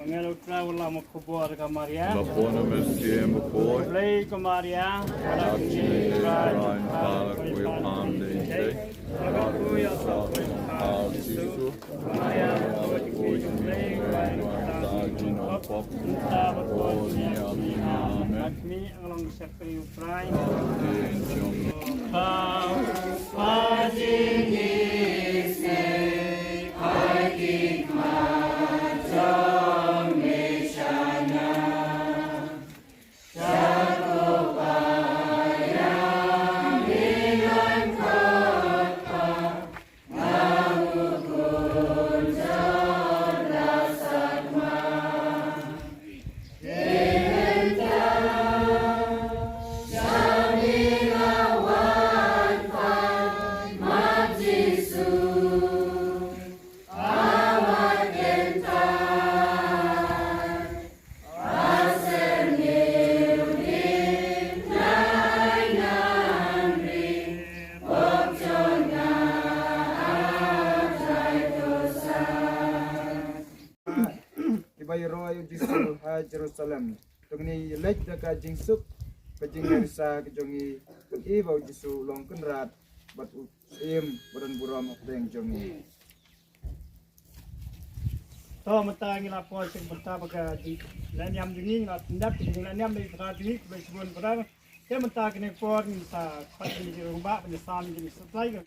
Mengelutra ulama kubur ke Maria. Lapona Messie Mapoi. Play ke Maria. Actually, Ryan Falk, we palm the day. Aku ya Al Sisu. Maya, Aku Play, Sajin Opop. Oni Amina. Akmi along Sepri Uprai. Jerusalem. Tungni lek daka jingsuk kajing harisa kejongi kegi bau jisu long kenrat bat usim buran buram deng jongi. To mata ngi lapo sing mata baga di lan yam dingi ngat tindak di lan yam di tra di be sebun perang ke mata kene por mata pati di rumah penyesan di supply.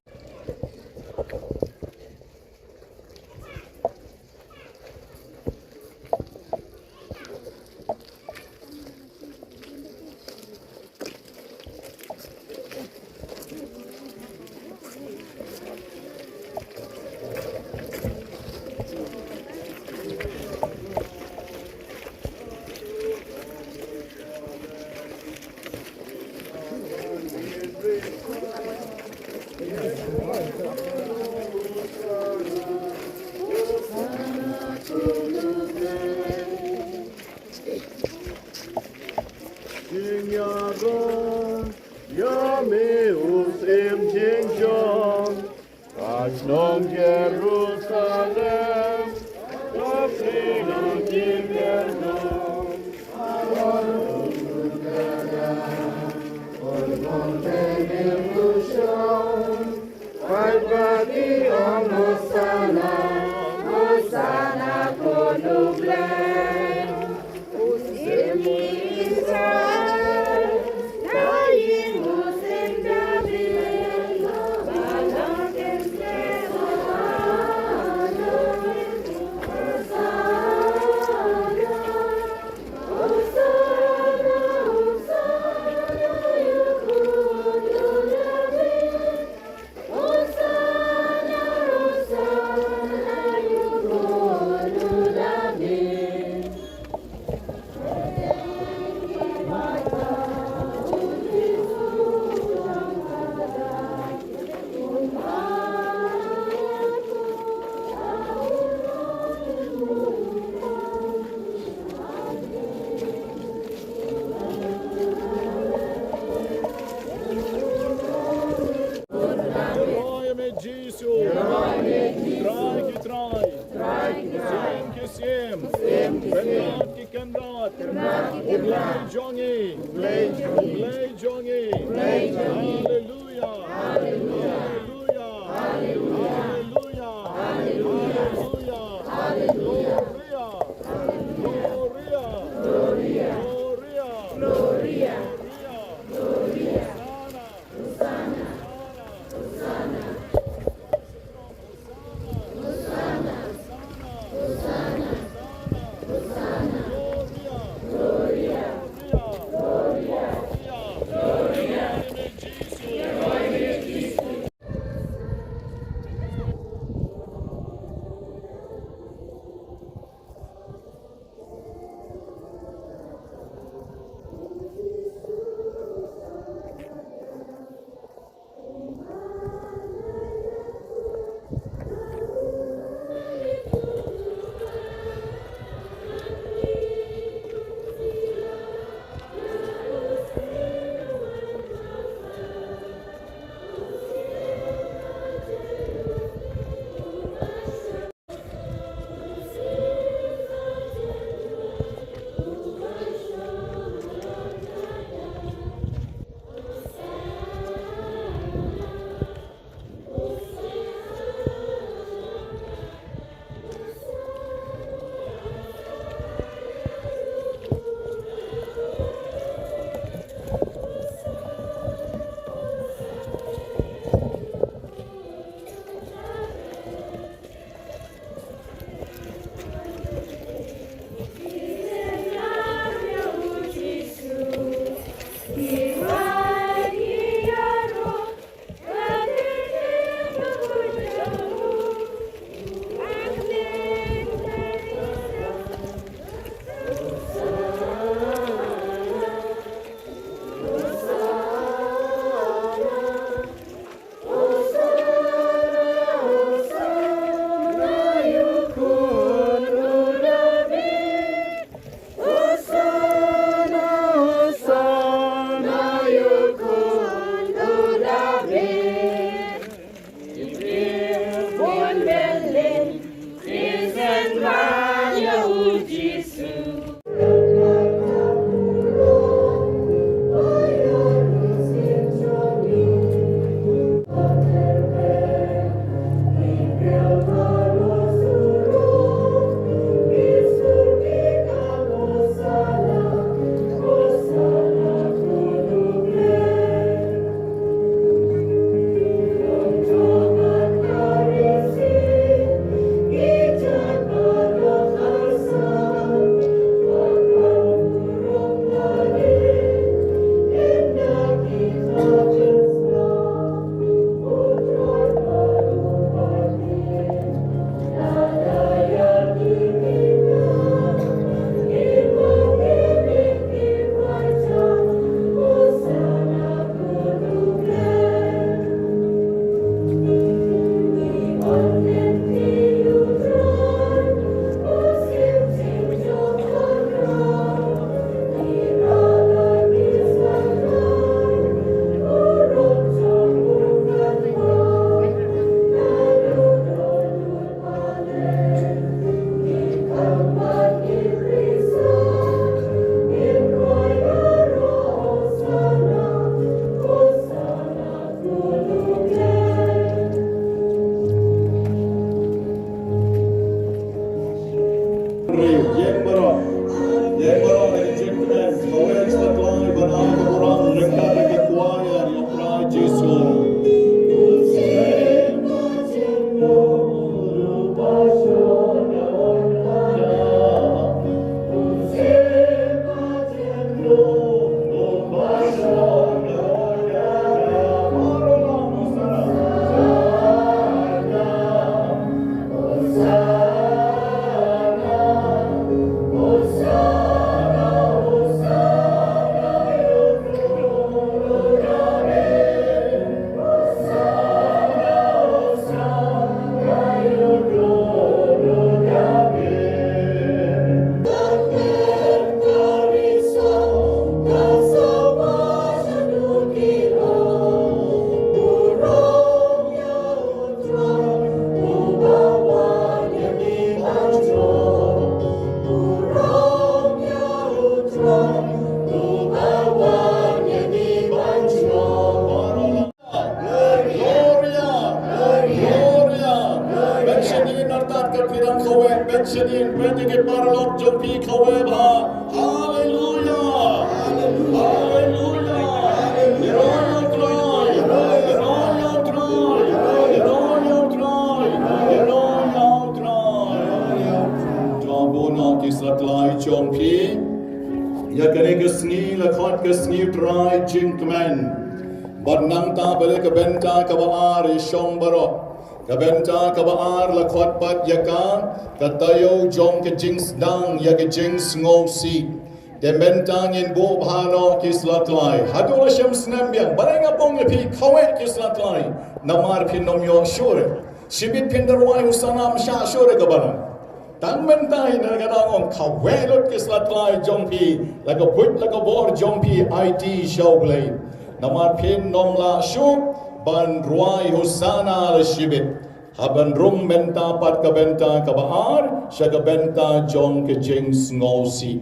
Jerusalem, the freedom Yang baru dari gentleman, kau yang setelah berada orang negara kekuatan yang pernah Yesus. Mentioning Pentecost Paralog Jompi Kaweba. Hallelujah. Hallelujah. Royal Troy. Royal Troy. Royal Troy. Royal Troy. Jambona Kisatlai Jompi. Yakane Gasni Lakot Gasni Troy Jinkman. Badnang ta balik benta kabaar Shombaro. Kabenta kabaar lakwat pat yaka katayo jong ke jings dang ya ke jings ngosi dembentang in bo bhano kislatlai hadula shem snambiang barenga pong pi kawet kislatlai namar pin nomyo shure shibit pindarwai usanam sha shure kabana tang mentai na gadang kawelot kislatlai jong pi laga put laga bor jong pi IT showplay namar pin nomla shu ban ruai husana al shibit haban rum benta pat ka benta ka baar sya ka benta jong ke jing ngosi